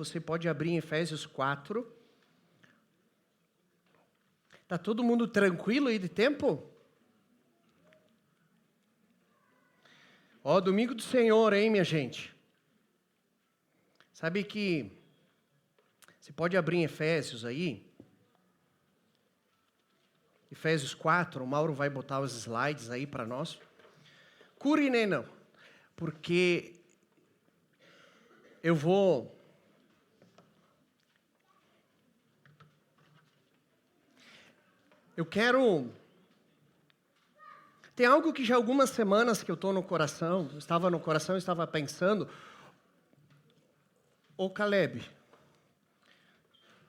você pode abrir em Efésios 4. Tá todo mundo tranquilo aí de tempo? Ó, domingo do Senhor, hein, minha gente? Sabe que você pode abrir em Efésios aí? Efésios 4, o Mauro vai botar os slides aí para nós. Curine não, porque eu quero... Tem algo que já algumas semanas que eu estou no coração, estava pensando. Ô Caleb,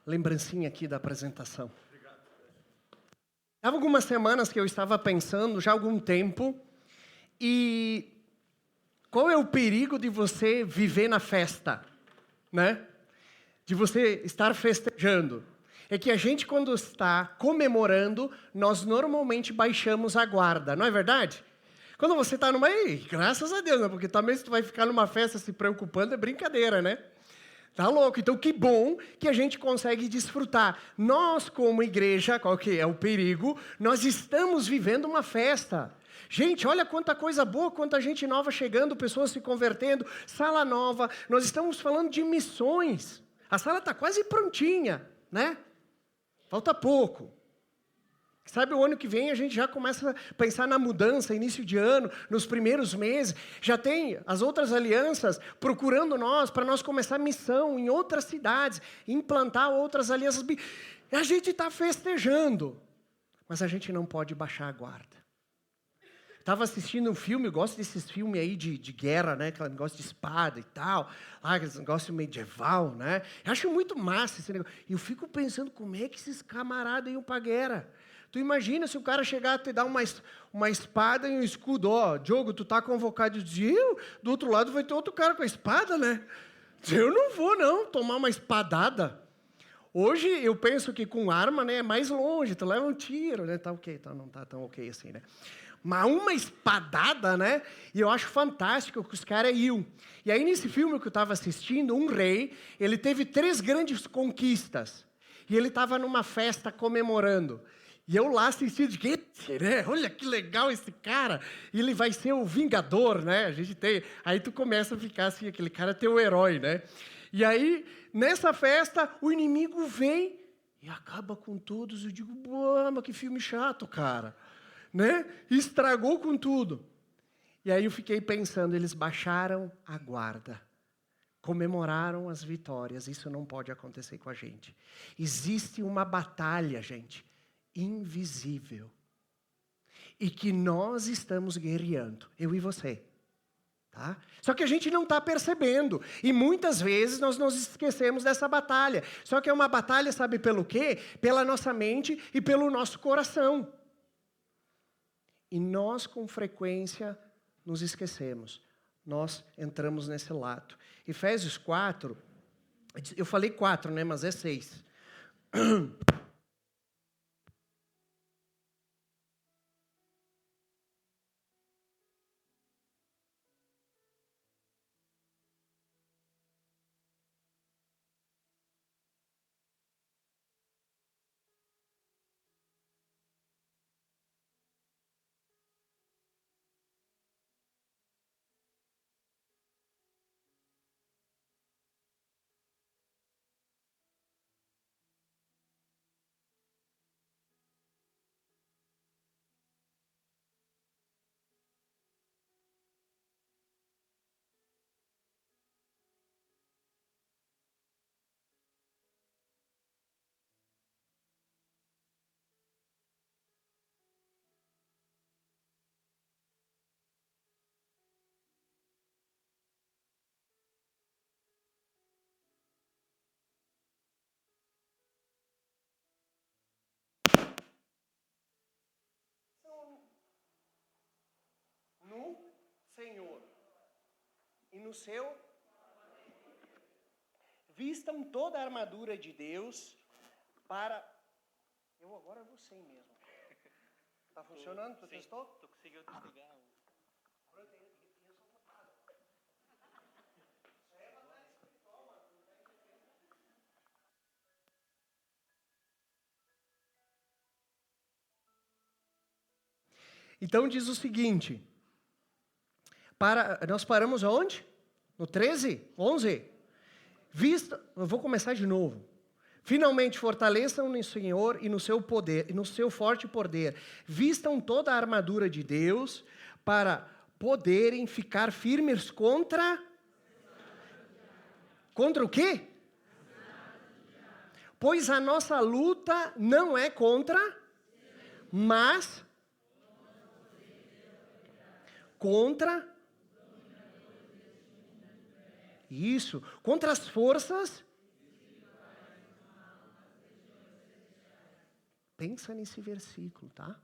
lembrancinha aqui da apresentação. Há algumas semanas que eu estava pensando, já há algum tempo, e qual é o perigo de você viver na festa, né? De você estar festejando. É que a gente, quando está comemorando, nós normalmente baixamos a guarda, não é verdade? Quando você está numa... graças a Deus, né? Porque também se tu vai ficar numa festa se preocupando, é brincadeira, né? Tá louco? Então, que bom que a gente consegue desfrutar. Nós, como igreja, qual que é o perigo? Nós estamos vivendo uma festa. Gente, olha quanta coisa boa, quanta gente nova chegando, pessoas se convertendo, sala nova. Nós estamos falando de missões. A sala está quase prontinha, né? Falta pouco. Sabe, o ano que vem a gente já começa a pensar na mudança, início de ano, nos primeiros meses. Já tem as outras alianças procurando nós, para nós começar missão em outras cidades, implantar outras alianças. A gente está festejando, mas a gente não pode baixar a guarda. Estava assistindo um filme, eu gosto desses filmes aí de guerra, né? Aquele negócio de espada e tal. Aquele negócio medieval, né? Eu acho muito massa esse negócio. E eu fico pensando, como é que esses camaradas iam para a guerra? Tu imagina se o cara chegar a te dar uma espada e um escudo. Ó, Diogo, tu tá convocado. Do outro lado vai ter outro cara com a espada, né? Eu não vou, não, tomar uma espadada. Hoje eu penso que com arma, né, é mais longe. Tu leva um tiro, né? Tá ok, tá, não tá tão ok assim, né? Mas uma espadada, né? E eu acho fantástico que os caras iam. E aí, nesse filme que eu estava assistindo, um rei, ele teve 3 grandes conquistas. E ele estava numa festa comemorando. E eu lá assistindo, né? Olha que legal esse cara. E ele vai ser o Vingador, né? A gente tem... Aí tu começa a ficar assim, aquele cara é teu herói, né? E aí, nessa festa, o inimigo vem e acaba com todos. Eu digo, boa, mas que filme chato, cara. Né? Estragou com tudo. E aí eu fiquei pensando, eles baixaram a guarda, comemoraram as vitórias. Isso não pode acontecer com a gente. Existe uma batalha, gente, invisível, e que nós estamos guerreando, eu e você. Tá? Só que a gente não está percebendo. E muitas vezes nós nos esquecemos dessa batalha. Só que é uma batalha, sabe pelo quê? Pela nossa mente e pelo nosso coração. E nós, com frequência, nos esquecemos. Nós entramos nesse lado. Efésios 4, eu falei 4, né? Mas é 6. No Senhor e no seu... Vistam toda a armadura de Deus para... Eu agora não sei mesmo. Tá funcionando? Tu testou? Tu conseguiu desligar o... Então diz o seguinte, nós paramos aonde? No 13? 11? Eu vou começar de novo. Finalmente fortaleçam no Senhor e no seu poder, e no seu forte poder. Vistam toda a armadura de Deus para poderem ficar firmes contra o quê? Pois a nossa luta não é contra, mas contra isso, contra as forças. Pensa nesse versículo, tá?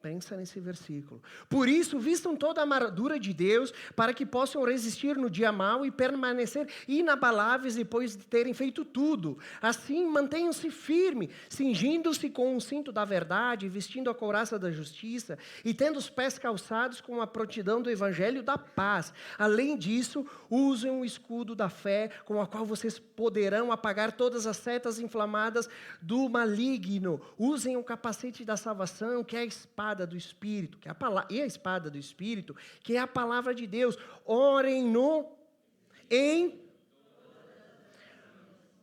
Pensa nesse versículo. Por isso, vistam toda a armadura de Deus, para que possam resistir no dia mau e permanecer inabaláveis depois de terem feito tudo. Assim, mantenham-se firmes, cingindo-se com o cinto da verdade, vestindo a couraça da justiça, e tendo os pés calçados com a prontidão do evangelho da paz. Além disso, usem o escudo da fé, com a qual vocês poderão apagar todas as setas inflamadas do maligno. Usem o capacete da salvação, que é a espada do Espírito, que é a espada do Espírito, que é a palavra de Deus. Orem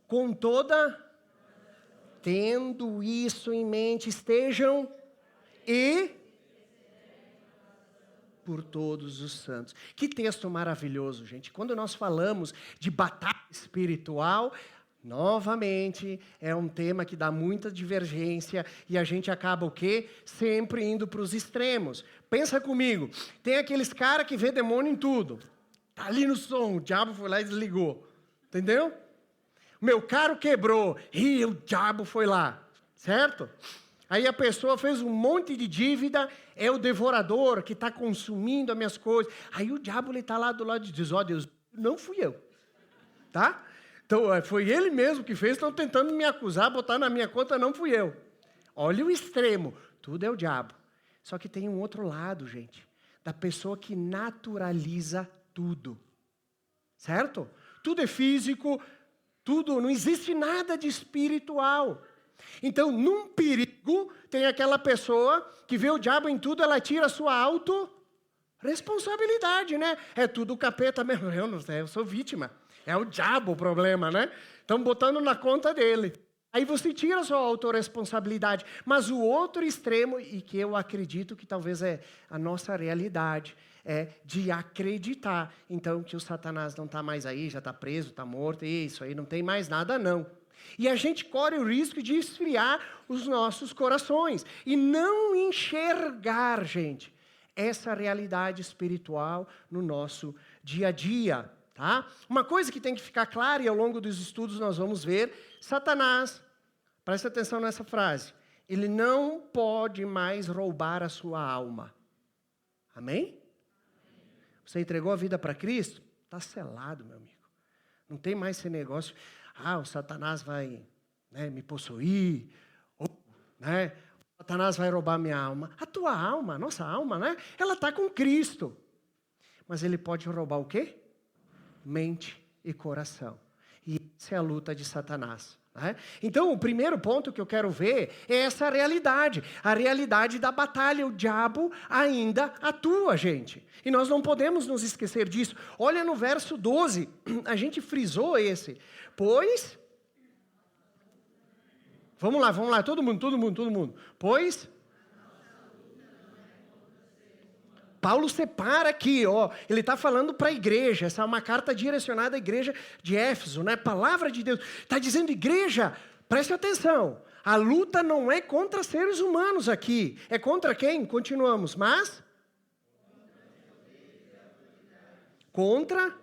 com toda, tendo isso em mente, estejam por todos os santos. Que texto maravilhoso, gente. Quando nós falamos de batalha espiritual, novamente, é um tema que dá muita divergência e a gente acaba o quê? Sempre indo para os extremos. Pensa comigo, tem aqueles caras que vê demônio em tudo. Tá ali no som, o diabo foi lá e desligou. Entendeu? Meu carro quebrou e o diabo foi lá. Certo? Aí a pessoa fez um monte de dívida, é o devorador que está consumindo as minhas coisas. Aí o diabo está lá do lado e diz, ó Deus, não fui eu. Tá? Então, foi ele mesmo que fez, estão tentando me acusar, botar na minha conta, não fui eu. Olha o extremo, tudo é o diabo. Só que tem um outro lado, gente, da pessoa que naturaliza tudo. Certo? Tudo é físico, tudo, não existe nada de espiritual. Então, num perigo, tem aquela pessoa que vê o diabo em tudo, ela tira a sua autorresponsabilidade, né? É tudo o capeta mesmo, eu não sei, eu sou vítima. É o diabo o problema, né? Estão botando na conta dele. Aí você tira a sua autorresponsabilidade. Mas o outro extremo, e que eu acredito que talvez é a nossa realidade, é de acreditar. Então, que o Satanás não está mais aí, já está preso, está morto, isso aí não tem mais nada não. E a gente corre o risco de esfriar os nossos corações. E não enxergar, gente, essa realidade espiritual no nosso dia a dia. Tá? Uma coisa que tem que ficar clara, e ao longo dos estudos nós vamos ver, Satanás, presta atenção nessa frase, ele não pode mais roubar a sua alma. Amém? Você entregou a vida para Cristo? Está selado, meu amigo. Não tem mais esse negócio, o Satanás vai, né, me possuir, ou, né, o Satanás vai roubar minha alma. A tua alma, a nossa alma, né, ela está com Cristo. Mas ele pode roubar o quê? Mente e coração. E essa é a luta de Satanás. Né? Então, o primeiro ponto que eu quero ver é essa realidade. A realidade da batalha. O diabo ainda atua, gente. E nós não podemos nos esquecer disso. Olha no verso 12. A gente frisou esse. Pois... Vamos lá. Todo mundo. Pois... Paulo separa aqui, ele está falando para a igreja, essa é uma carta direcionada à igreja de Éfeso, né? Palavra de Deus. Está dizendo, igreja, preste atenção, a luta não é contra seres humanos aqui, é contra quem? Continuamos, mas? Contra?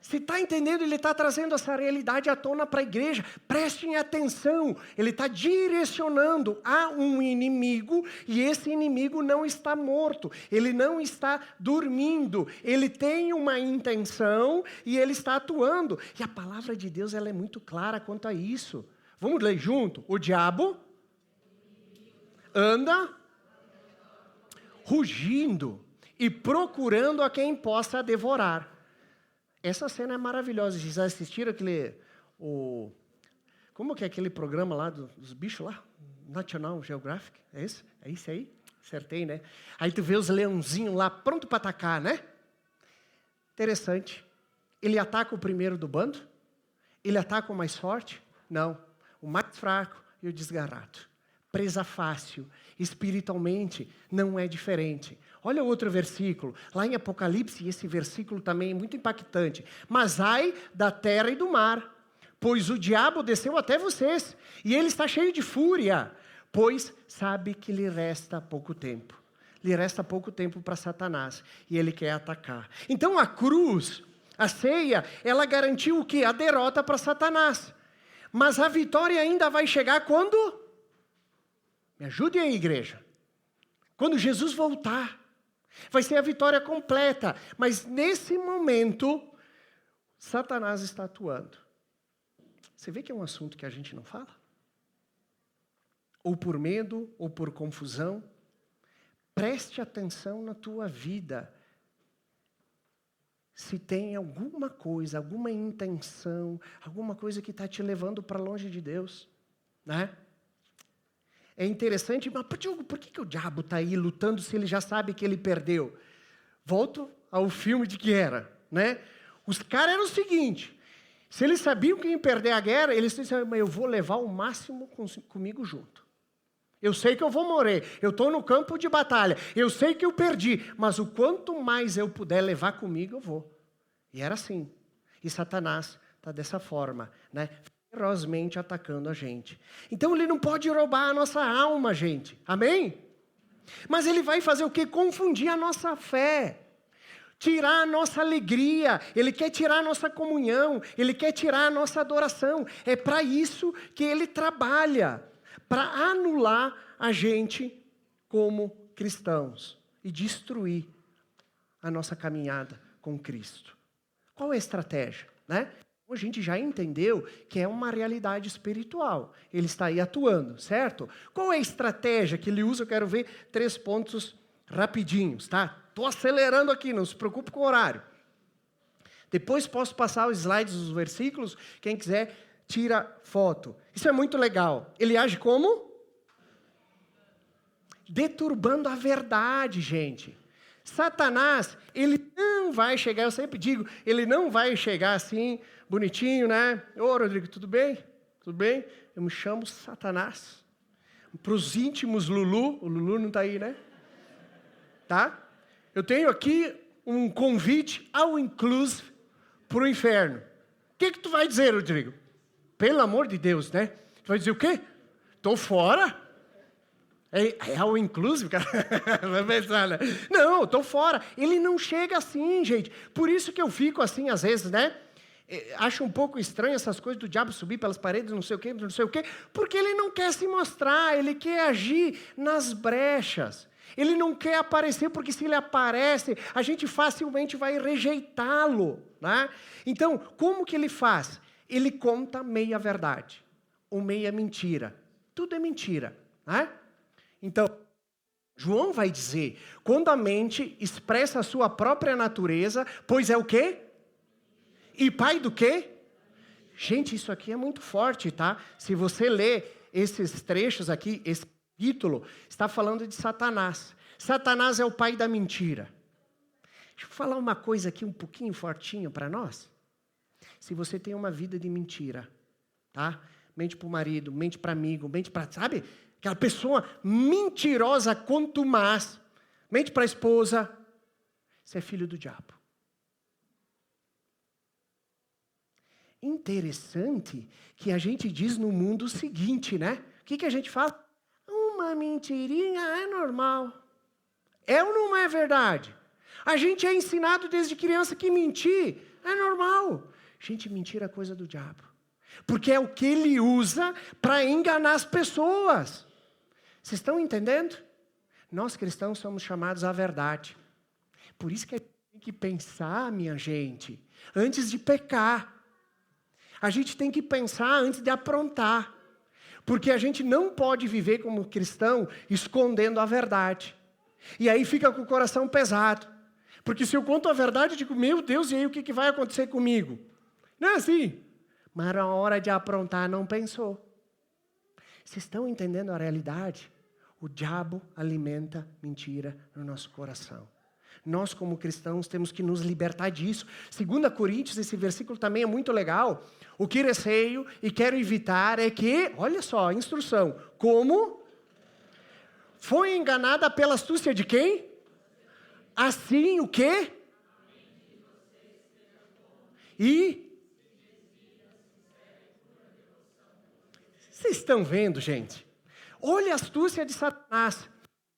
Você está entendendo? Ele está trazendo essa realidade à tona para a igreja. Prestem atenção. Ele está direcionando a um inimigo e esse inimigo não está morto. Ele não está dormindo. Ele tem uma intenção e ele está atuando. E a palavra de Deus ela é muito clara quanto a isso. Vamos ler junto? O diabo anda rugindo e procurando a quem possa devorar. Essa cena é maravilhosa. Vocês assistiram aquele... Como Como que é aquele programa lá dos bichos lá? National Geographic? É esse? É esse aí? Acertei, né? Aí tu vê os leãozinhos lá, pronto para atacar, né? Interessante. Ele ataca o primeiro do bando? Ele ataca o mais forte? Não. O mais fraco e o desgarrado. Presa fácil. Espiritualmente, não é diferente. Olha outro versículo. Lá em Apocalipse, esse versículo também é muito impactante. Mas ai da terra e do mar, pois o diabo desceu até vocês, e ele está cheio de fúria, pois sabe que lhe resta pouco tempo. Lhe resta pouco tempo para Satanás, e ele quer atacar. Então a cruz, a ceia, ela garantiu o quê? A derrota para Satanás. Mas a vitória ainda vai chegar quando? Me ajudem aí, igreja. Quando Jesus voltar. Vai ser a vitória completa. Mas nesse momento, Satanás está atuando. Você vê que é um assunto que a gente não fala? Ou por medo, ou por confusão. Preste atenção na tua vida. Se tem alguma coisa, alguma intenção, alguma coisa que está te levando para longe de Deus. Né? É interessante, mas Diogo, por que o diabo está aí lutando se ele já sabe que ele perdeu? Volto ao filme de guerra. Né? Os caras eram o seguinte... Se eles sabiam que iam perder a guerra, eles disseram, mas eu vou levar o máximo comigo junto. Eu sei que eu vou morrer, eu estou no campo de batalha, eu sei que eu perdi, mas o quanto mais eu puder levar comigo, eu vou. E era assim. E Satanás está dessa forma, né? Ferozmente atacando a gente. Então ele não pode roubar a nossa alma, gente. Amém? Mas ele vai fazer o quê? Confundir a nossa fé. Tirar a nossa alegria, Ele quer tirar a nossa comunhão, Ele quer tirar a nossa adoração. É para isso que Ele trabalha, para anular a gente como cristãos e destruir a nossa caminhada com Cristo. Qual é a estratégia? Né? A gente já entendeu que é uma realidade espiritual. Ele está aí atuando, certo? Qual é a estratégia que Ele usa? Eu quero ver 3 pontos rapidinhos, tá? Estou acelerando aqui, não se preocupe com o horário. Depois posso passar os slides dos versículos. Quem quiser, tira foto. Isso é muito legal. Ele age como? Deturbando a verdade, gente. Satanás, ele não vai chegar, eu sempre digo, ele não vai chegar assim, bonitinho, né? Ô, Rodrigo, tudo bem? Tudo bem? Eu me chamo Satanás. Para os íntimos, Lulu. O Lulu não está aí, né? Tá? Eu tenho aqui um convite ao inclusive para o inferno. O que tu vai dizer, Rodrigo? Pelo amor de Deus, né? Tu vai dizer o quê? Estou fora? É ao inclusive, cara? Vai pensar, né? Não, estou fora. Ele não chega assim, gente. Por isso que eu fico assim, às vezes, né? Acho um pouco estranho essas coisas do diabo subir pelas paredes, não sei o quê, não sei o quê. Porque ele não quer se mostrar, ele quer agir nas brechas. Ele não quer aparecer, porque se ele aparece, a gente facilmente vai rejeitá-lo. Né? Então, como que ele faz? Ele conta meia verdade, ou meia mentira. Tudo é mentira. Né? Então, João vai dizer, quando a mente expressa a sua própria natureza, pois é o quê? E pai do quê? Gente, isso aqui é muito forte, tá? Se você ler esses trechos aqui, esse capítulo está falando de Satanás. Satanás é o pai da mentira. Deixa eu falar uma coisa aqui um pouquinho fortinho para nós. Se você tem uma vida de mentira, tá? Mente para o marido, mente para amigo, mente para, sabe? Aquela pessoa mentirosa quanto mais. Mente para a esposa. Você é filho do diabo. Interessante que a gente diz no mundo o seguinte, né? O que a gente fala? Uma mentirinha é normal. É ou não é verdade? A gente é ensinado desde criança que mentir é normal. Gente, mentira é coisa do diabo. Porque é o que ele usa para enganar as pessoas. Vocês estão entendendo? Nós cristãos somos chamados à verdade. Por isso que a gente tem que pensar, minha gente, antes de pecar. A gente tem que pensar antes de aprontar. Porque a gente não pode viver como cristão escondendo a verdade. E aí fica com o coração pesado. Porque se eu conto a verdade, eu digo, meu Deus, e aí o que vai acontecer comigo? Não é assim. mas na hora de aprontar não pensou. Vocês estão entendendo a realidade? O diabo alimenta mentira no nosso coração. Nós, como cristãos, temos que nos libertar disso. 2 Coríntios, esse versículo também é muito legal. O que receio e quero evitar é que, olha só, a instrução. Como? Foi enganada pela astúcia de quem? Assim, o quê? E? Vocês estão vendo, gente? Olha a astúcia de Satanás.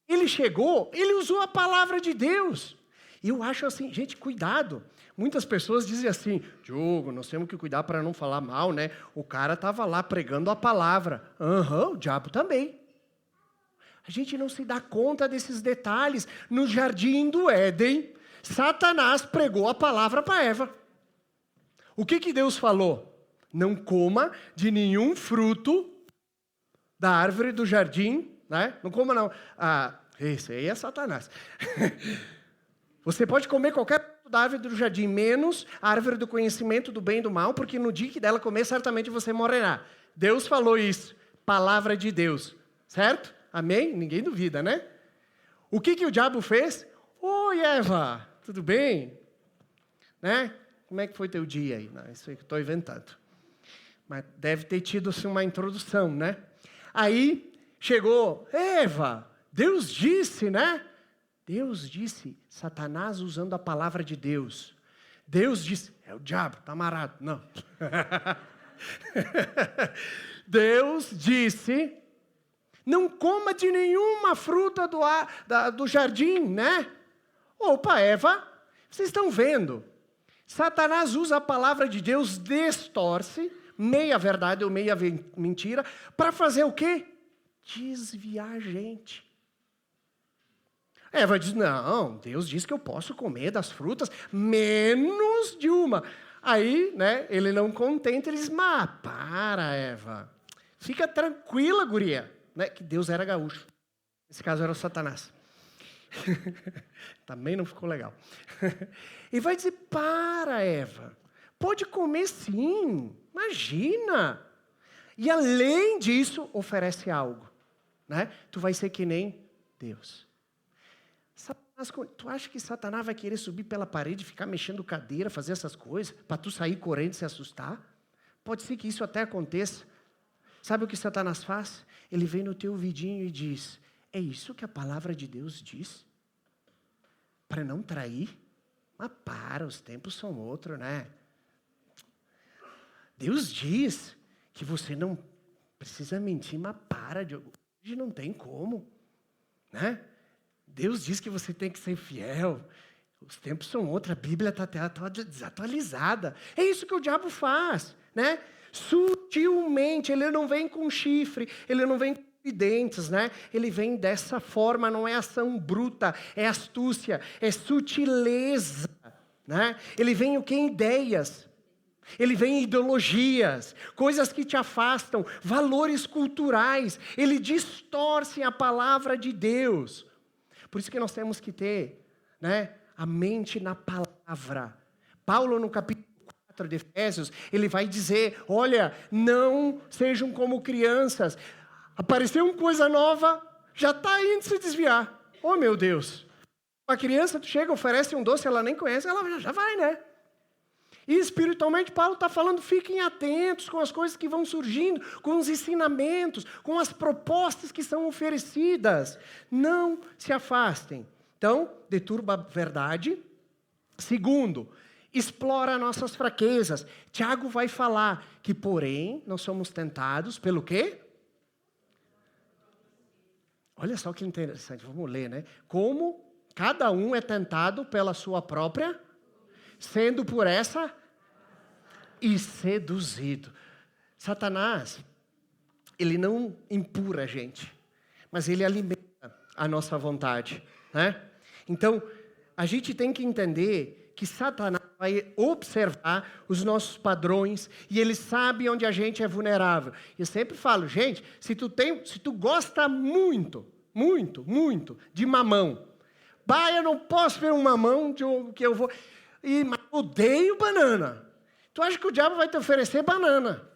Ele chegou, ele usou a palavra de Deus. E eu acho assim, gente, cuidado. Muitas pessoas dizem assim, Diogo, nós temos que cuidar para não falar mal, né? O cara estava lá pregando a palavra. O diabo também. A gente não se dá conta desses detalhes. No jardim do Éden, Satanás pregou a palavra para Eva. O que Deus falou? Não coma de nenhum fruto da árvore do jardim, né? Não coma não. Esse aí é Satanás. Você pode comer qualquer fruto da árvore do jardim, menos a árvore do conhecimento do bem e do mal, porque no dia que dela comer, certamente você morrerá. Deus falou isso. Palavra de Deus. Certo? Amém? Ninguém duvida, né? O que o diabo fez? Oi, Eva, tudo bem? Né? Como é que foi teu dia aí? Não, isso aí que eu estou inventando. Mas deve ter tido assim, uma introdução, né? Aí chegou, Eva, Deus disse, né? Deus disse, Satanás usando a palavra de Deus. Deus disse, é o diabo, está amarrado. Não. Deus disse, não coma de nenhuma fruta do jardim, né? Opa, Eva, vocês estão vendo? Satanás usa a palavra de Deus, distorce, meia verdade ou meia mentira, para fazer o quê? Desviar a gente. Eva diz, não, Deus diz que eu posso comer das frutas, menos de uma. Aí, né, ele não contente, ele diz, mas para, Eva, fica tranquila, guria. Né, que Deus era gaúcho. Nesse caso era o Satanás. Também não ficou legal. E vai dizer, para, Eva, pode comer sim, imagina. E além disso, oferece algo. Né? Tu vai ser que nem Deus. Satanás, tu acha que Satanás vai querer subir pela parede, ficar mexendo cadeira, fazer essas coisas, para tu sair correndo e se assustar? Pode ser que isso até aconteça. Sabe o que Satanás faz? Ele vem no teu ouvidinho e diz, é isso que a palavra de Deus diz? Para não trair? Mas para, os tempos são outros, né? Deus diz que você não precisa mentir, mas para, hoje não tem como, né? Deus diz que você tem que ser fiel. Os tempos são outros, a Bíblia está até desatualizada. É isso que o diabo faz, né? Sutilmente, ele não vem com chifre, ele não vem com dentes, né? Ele vem dessa forma, não é ação bruta, é astúcia, é sutileza, né? Ele vem o que? Ideias. Ele vem em ideologias, coisas que te afastam, valores culturais. Ele distorce a palavra de Deus. Por isso que nós temos que ter, né, a mente na palavra. Paulo, no capítulo 4 de Efésios, ele vai dizer, olha, não sejam como crianças. Apareceu uma coisa nova, já está indo se desviar. Oh, meu Deus. Uma criança, tu chega, oferece um doce, ela nem conhece, ela já vai, né? E espiritualmente, Paulo está falando, fiquem atentos com as coisas que vão surgindo, com os ensinamentos, com as propostas que são oferecidas. Não se afastem. Então, deturba a verdade. Segundo, explora nossas fraquezas. Tiago vai falar que, porém, nós somos tentados pelo quê? Olha só que interessante, vamos ler, né? Como cada um é tentado pela sua própria, sendo por essa e seduzido. Satanás, ele não empurra a gente, mas ele alimenta a nossa vontade, né? Então, a gente tem que entender que Satanás vai observar os nossos padrões e ele sabe onde a gente é vulnerável. Eu sempre falo, gente, se tu gosta muito de mamão, bah, eu não posso ver um mamão que eu vou... Mas odeio banana. Tu acha que o diabo vai te oferecer banana?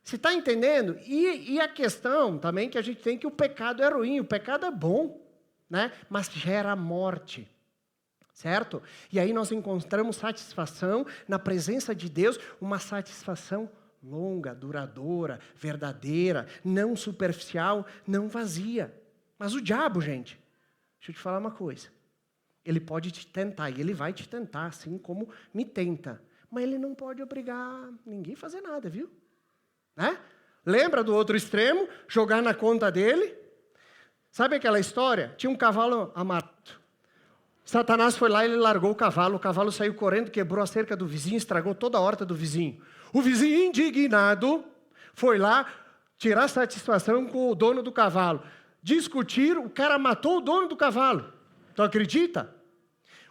Você está entendendo? E a questão também que a gente tem que o pecado é ruim, o pecado é bom, né? Mas gera morte, certo? E aí nós encontramos satisfação na presença de Deus, uma satisfação longa, duradoura, verdadeira, não superficial, não vazia. Mas o diabo, gente, deixa eu te falar uma coisa. Ele pode te tentar, e ele vai te tentar, assim como me tenta. Mas ele não pode obrigar ninguém a fazer nada, viu? Né? Lembra do outro extremo? Jogar na conta dele? Sabe aquela história? Tinha um cavalo amarrado. Satanás foi lá e ele largou o cavalo saiu correndo, quebrou a cerca do vizinho, estragou toda a horta do vizinho. O vizinho indignado foi lá tirar satisfação com o dono do cavalo. Discutiram, o cara matou o dono do cavalo. Tu acredita?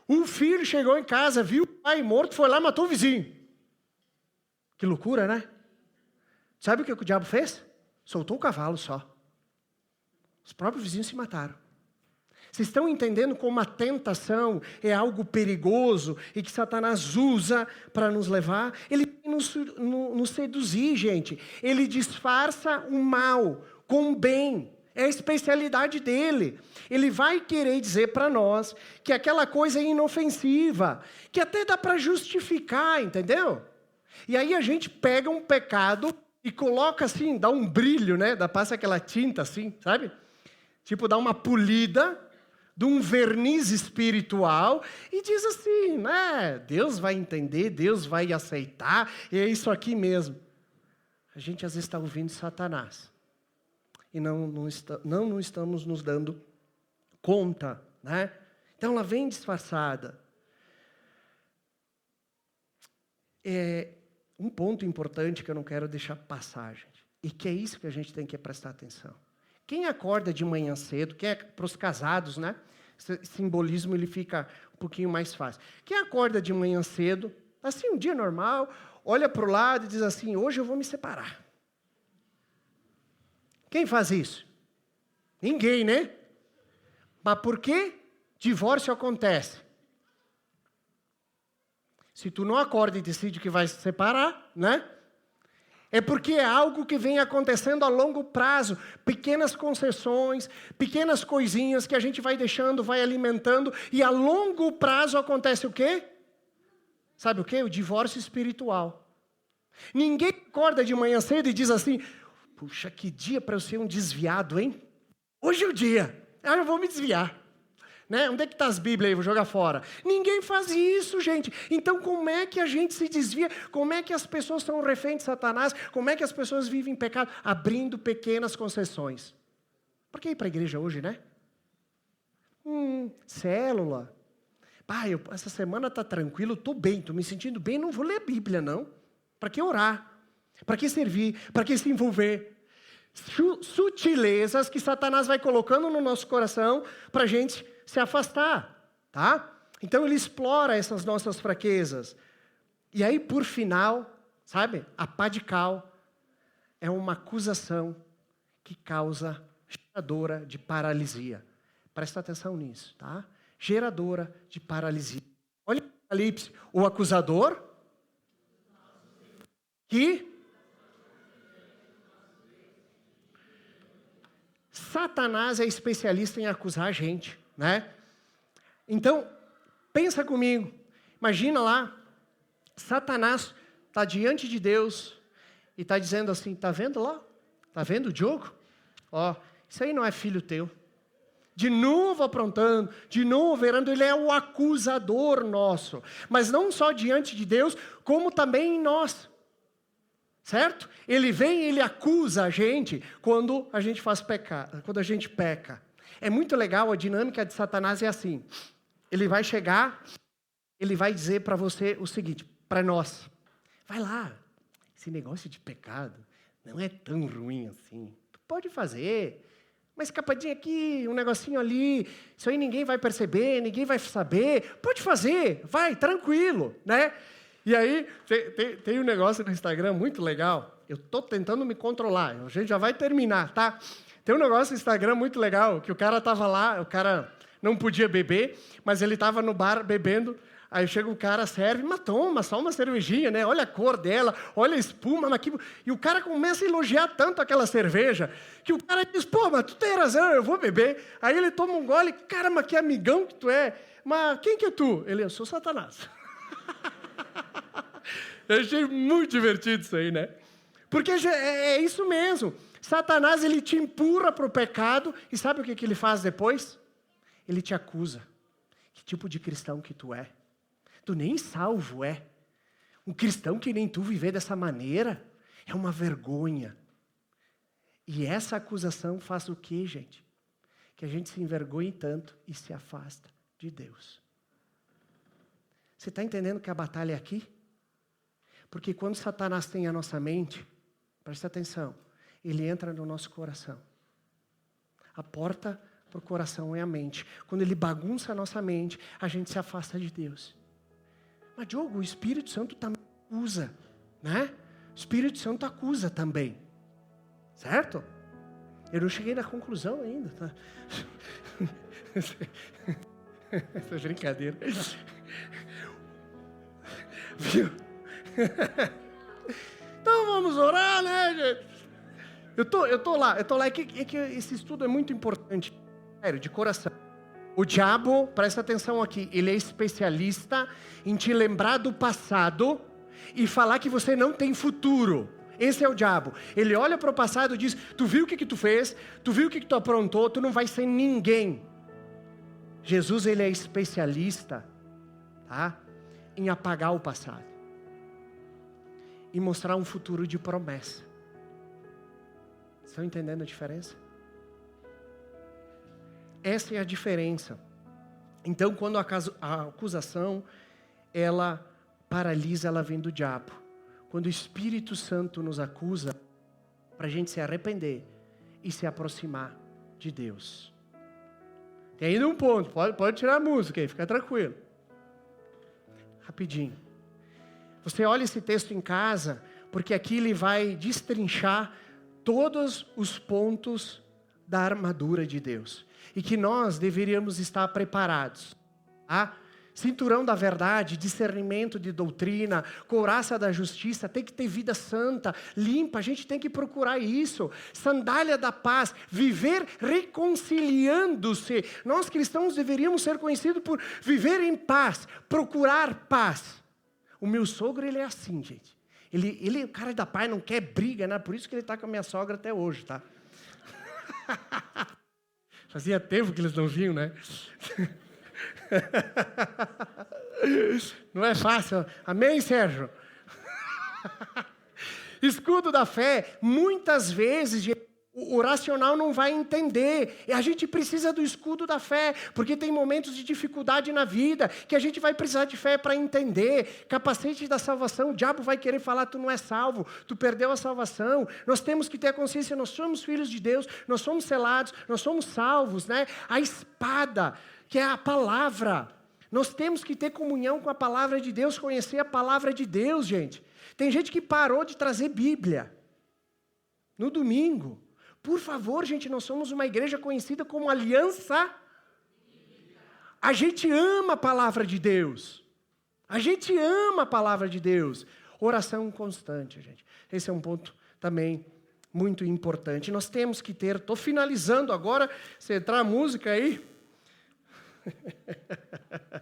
O filho chegou em casa, viu o pai morto, foi lá e matou o vizinho. Que loucura, né? Sabe o que o diabo fez? Soltou o cavalo só. Os próprios vizinhos se mataram. Vocês estão entendendo como a tentação é algo perigoso e que Satanás usa para nos levar? Ele vem nos seduzir, gente. Ele disfarça o mal com o bem. É a especialidade dele. Ele vai querer dizer para nós que aquela coisa é inofensiva, que até dá para justificar, entendeu? E aí a gente pega um pecado e coloca assim, dá um brilho, né? Passa aquela tinta assim, sabe? Tipo, dá uma polida de um verniz espiritual e diz assim, né? Deus vai entender, Deus vai aceitar, e é isso aqui mesmo. A gente às vezes está ouvindo Satanás e não estamos nos dando conta, né? Então ela vem disfarçada. Um ponto importante que eu não quero deixar passar, gente, e que é isso que a gente tem que prestar atenção. Quem acorda de manhã cedo, que é para os casados, né? Esse simbolismo ele fica um pouquinho mais fácil. Quem acorda de manhã cedo, assim, um dia normal, olha para o lado e diz assim, hoje eu vou me separar. Quem faz isso? Ninguém, né? Mas por que divórcio acontece? Se tu não acorda e decide que vai se separar, né? É porque é algo que vem acontecendo a longo prazo. Pequenas concessões, pequenas coisinhas que a gente vai deixando, vai alimentando. E a longo prazo acontece o quê? Sabe o quê? O divórcio espiritual. Ninguém acorda de manhã cedo e diz assim, puxa, que dia para eu ser um desviado, hein? Hoje é o dia. Eu vou me desviar. Né? Onde é que está as Bíblias aí? Vou jogar fora. Ninguém faz isso, gente. Então, como é que a gente se desvia? Como é que as pessoas são reféns de Satanás? Como é que as pessoas vivem em pecado? Abrindo pequenas concessões. Por que ir para a igreja hoje, né? Célula. Essa semana está tranquilo, estou bem, estou me sentindo bem, não vou ler a Bíblia, não. Para que orar? Para que servir? Para que se envolver? Sutilezas que Satanás vai colocando no nosso coração para a gente se afastar, tá? Então ele explora essas nossas fraquezas. E aí, por final, sabe? A pá de cal é uma acusação que causa geradora de paralisia. Presta atenção nisso, tá? Geradora de paralisia. Olha o Apocalipse, o acusador que Satanás é especialista em acusar a gente, né? Então, pensa comigo. Imagina lá, Satanás está diante de Deus e está dizendo assim, tá vendo lá? Tá vendo o Diogo? Ó, isso aí não é filho teu. De novo aprontando, de novo errando, ele é o acusador nosso. Mas não só diante de Deus, como também em nós. Certo? Ele vem e ele acusa a gente quando a gente faz pecado, quando a gente peca. É muito legal, a dinâmica de Satanás é assim. Ele vai chegar, ele vai dizer para você o seguinte, para nós. Vai lá, esse negócio de pecado não é tão ruim assim. Tu pode fazer, uma escapadinha aqui, um negocinho ali, isso aí ninguém vai perceber, ninguém vai saber. Pode fazer, vai, tranquilo, né? E aí, tem um negócio no Instagram muito legal. Eu estou tentando me controlar. A gente já vai terminar, tá? Tem um negócio no Instagram muito legal, que o cara estava lá, o cara não podia beber, mas ele estava no bar bebendo. Aí chega o cara, serve, mas toma, só uma cervejinha, né? Olha a cor dela, olha a espuma. E o cara começa a elogiar tanto aquela cerveja, que o cara diz, pô, mas tu tem razão, eu vou beber. Aí ele toma um gole, cara, mas que amigão que tu é. Mas quem que é tu? Ele, eu sou Satanás. Eu achei muito divertido isso aí, né? Porque é isso mesmo. Satanás, ele te empurra para o pecado, e sabe o que ele faz depois? Ele te acusa. Que tipo de cristão que tu é? Tu nem salvo é. Um cristão que nem tu viver dessa maneira é uma vergonha. E essa acusação faz o quê, gente? Que a gente se envergonhe tanto e se afasta de Deus. Você está entendendo que a batalha é aqui? Porque quando Satanás tem a nossa mente, presta atenção, ele entra no nosso coração. A porta para o coração é a mente. Quando ele bagunça a nossa mente, a gente se afasta de Deus. Mas, Diogo, o Espírito Santo também acusa, né? O Espírito Santo acusa também. Certo? Eu não cheguei na conclusão ainda, tá? Essa é brincadeira. Viu? Então vamos orar, né, gente? Eu tô lá. É que esse estudo é muito importante. Sério, de coração. O diabo, presta atenção aqui, ele é especialista em te lembrar do passado e falar que você não tem futuro. Esse é o diabo. Ele olha para o passado e diz, tu viu o que tu fez? Tu viu o que tu aprontou? Tu não vai ser ninguém. Jesus, ele é especialista, tá? Em apagar o passado. E mostrar um futuro de promessa. Estão entendendo a diferença? Essa é a diferença. Então, quando a acusação, ela paralisa, ela vem do diabo. Quando o Espírito Santo nos acusa, para a gente se arrepender e se aproximar de Deus. Tem ainda um ponto, pode tirar a música aí, fica tranquilo. Rapidinho. Você olha esse texto em casa, porque aqui ele vai destrinchar todos os pontos da armadura de Deus. E que nós deveríamos estar preparados. Tá? Cinturão da verdade, discernimento de doutrina, couraça da justiça, tem que ter vida santa, limpa, a gente tem que procurar isso. Sandália da paz, viver reconciliando-se. Nós cristãos deveríamos ser conhecidos por viver em paz, procurar paz. O meu sogro, ele é assim, gente. Ele o cara da paz, não quer briga, né? Por isso que ele está com a minha sogra até hoje, tá? Fazia tempo que eles não vinham, né? Não é fácil. Amém, Sérgio? Escudo da fé, muitas vezes o racional não vai entender. E a gente precisa do escudo da fé, porque tem momentos de dificuldade na vida, que a gente vai precisar de fé para entender. Capacete da salvação, o diabo vai querer falar, tu não é salvo, tu perdeu a salvação. Nós temos que ter a consciência, nós somos filhos de Deus, nós somos selados, nós somos salvos, né? A espada, que é a palavra. Nós temos que ter comunhão com a palavra de Deus, conhecer a palavra de Deus, gente. Tem gente que parou de trazer Bíblia no domingo. Por favor, gente, nós somos uma igreja conhecida como Aliança. A gente ama a palavra de Deus. A gente ama a palavra de Deus. Oração constante, gente. Esse é um ponto também muito importante. Nós temos que ter, estou finalizando agora, se entrar a música aí. A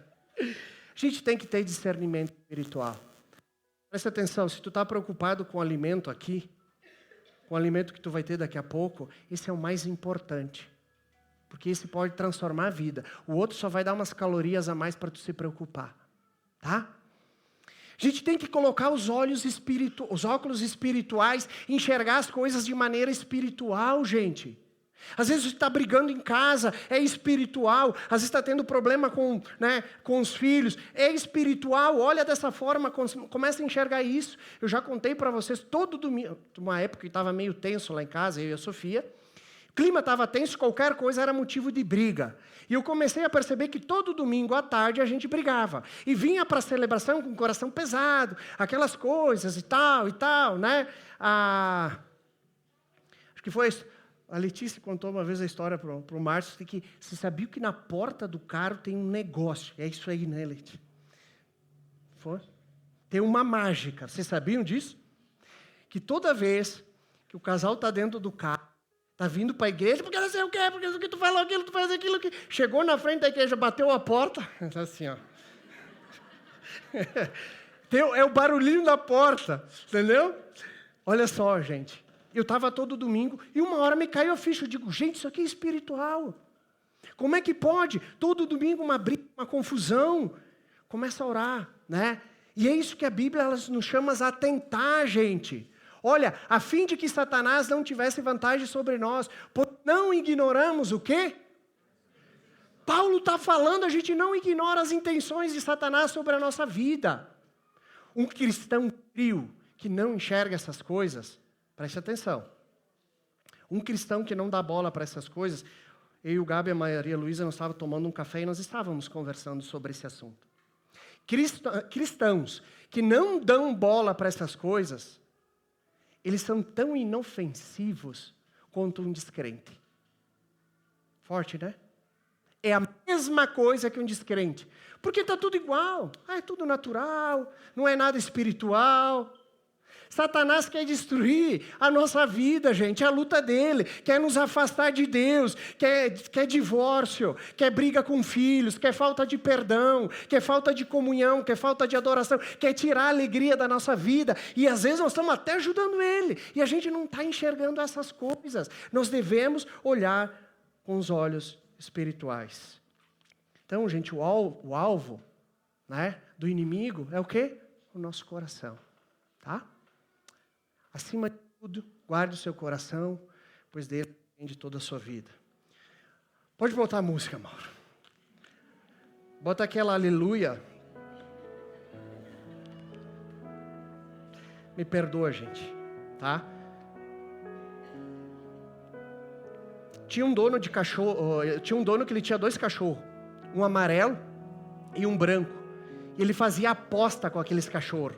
gente tem que ter discernimento espiritual. Presta atenção, se tu está preocupado com o alimento aqui, com o alimento que tu vai ter daqui a pouco, esse é o mais importante. Porque esse pode transformar a vida. O outro só vai dar umas calorias a mais para tu se preocupar. Tá? A gente tem que colocar os óculos espirituais, enxergar as coisas de maneira espiritual, gente. Às vezes você está brigando em casa, é espiritual. Às vezes está tendo problema com os filhos, é espiritual. Olha dessa forma, começa a enxergar isso. Eu já contei para vocês, todo domingo, uma época que estava meio tenso lá em casa, eu e a Sofia. O clima estava tenso, qualquer coisa era motivo de briga. E eu comecei a perceber que todo domingo à tarde a gente brigava. E vinha para a celebração com o coração pesado, aquelas coisas e tal, né? Acho que foi A Letícia contou uma vez a história para o Márcio, de que você sabia que na porta do carro tem um negócio. É isso aí, né, Letícia? Foi? Tem uma mágica. Vocês sabiam disso? Que toda vez que o casal está dentro do carro, está vindo para a igreja, porque não sei o quê, porque tu falou aquilo, tu faz aquilo, que chegou na frente da igreja, bateu a porta, assim, ó. É o barulhinho da porta, entendeu? Olha só, gente. Eu estava todo domingo e uma hora me caiu a ficha. Eu digo, gente, isso aqui é espiritual. Como é que pode? Todo domingo uma briga, uma confusão. Começa a orar, né? E é isso que a Bíblia nos chama a atentar, gente. Olha, a fim de que Satanás não tivesse vantagem sobre nós, não ignoramos o quê? Paulo está falando, a gente não ignora as intenções de Satanás sobre a nossa vida. Um cristão frio que não enxerga essas coisas, preste atenção. Um cristão que não dá bola para essas coisas, eu e o Gabi e a Maria Luísa, nós estávamos tomando um café e nós estávamos conversando sobre esse assunto. Cristãos que não dão bola para essas coisas, eles são tão inofensivos quanto um descrente. Forte, né? É a mesma coisa que um descrente. Porque está tudo igual. É tudo natural, não é nada espiritual. Satanás quer destruir a nossa vida, gente, é a luta dele, quer nos afastar de Deus, quer divórcio, quer briga com filhos, quer falta de perdão, quer falta de comunhão, quer falta de adoração, quer tirar a alegria da nossa vida, e às vezes nós estamos até ajudando ele, e a gente não está enxergando essas coisas. Nós devemos olhar com os olhos espirituais. Então, gente, o alvo, né, do inimigo é o quê? O nosso coração, tá? Acima de tudo, guarde o seu coração, pois dele depende toda a sua vida. Pode botar a música, Mauro. Bota aquela aleluia. Me perdoa, gente, tá? Tinha um dono de cachorro, tinha um dono que ele tinha 2 cachorros, um amarelo e um branco. E ele fazia aposta com aqueles cachorros,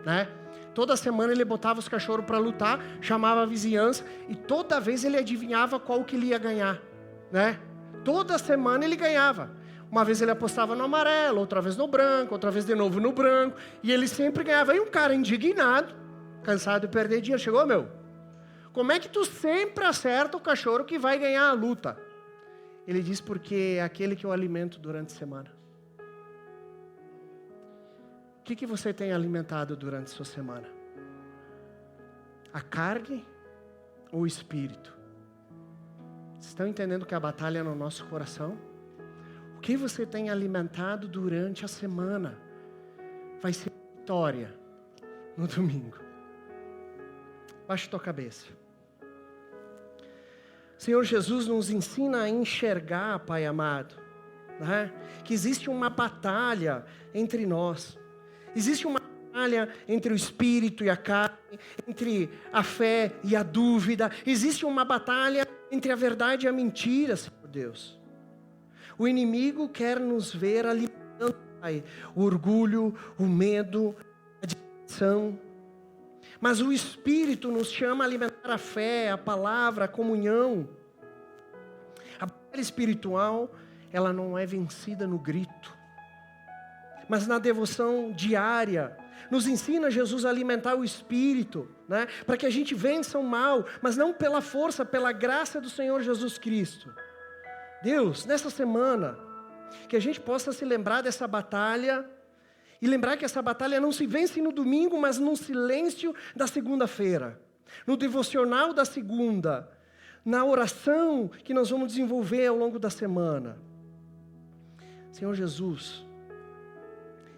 né? Toda semana ele botava os cachorros para lutar, chamava a vizinhança e toda vez ele adivinhava qual que ele ia ganhar, né? Toda semana ele ganhava. Uma vez ele apostava no amarelo, outra vez no branco, outra vez de novo no branco, e ele sempre ganhava. E um cara indignado, cansado de perder dinheiro, chegou, meu, como é que tu sempre acerta o cachorro que vai ganhar a luta? Ele diz, porque é aquele que eu alimento durante a semana. O que você tem alimentado durante a sua semana? A carne ou o espírito? Vocês estão entendendo que a batalha é no nosso coração? O que você tem alimentado durante a semana? Vai ser vitória no domingo. Baixe tua cabeça. Senhor Jesus nos ensina a enxergar, Pai amado, né? Que existe uma batalha entre nós. Existe uma batalha entre o espírito e a carne, entre a fé e a dúvida. Existe uma batalha entre a verdade e a mentira, Senhor Deus. O inimigo quer nos ver alimentando, Pai, o orgulho, o medo, a distração. Mas o Espírito nos chama a alimentar a fé, a palavra, a comunhão. A batalha espiritual, ela não é vencida no grito, mas na devoção diária. Nos ensina Jesus a alimentar o Espírito, né? Para que a gente vença o mal, mas não pela força, pela graça do Senhor Jesus Cristo. Deus, nessa semana, que a gente possa se lembrar dessa batalha, e lembrar que essa batalha não se vence no domingo, mas no silêncio da segunda-feira, no devocional da segunda, na oração que nós vamos desenvolver ao longo da semana. Senhor Jesus,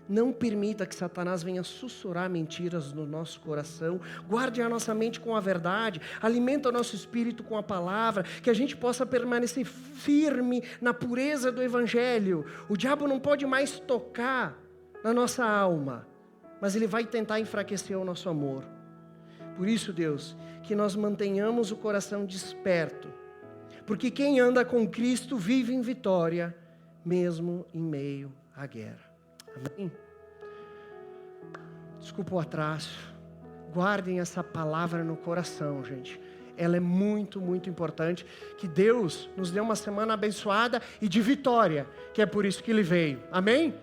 não permita que Satanás venha sussurrar mentiras no nosso coração. Guarde a nossa mente com a verdade. Alimenta o nosso espírito com a palavra. Que a gente possa permanecer firme na pureza do Evangelho. O diabo não pode mais tocar na nossa alma, mas ele vai tentar enfraquecer o nosso amor. Por isso, Deus, que nós mantenhamos o coração desperto. Porque quem anda com Cristo vive em vitória, mesmo em meio à guerra. Amém? Desculpa o atraso. Guardem essa palavra no coração, gente. ela é muito, muito importante. Que Deus nos dê uma semana abençoada e de vitória, que é por isso que Ele veio. Amém?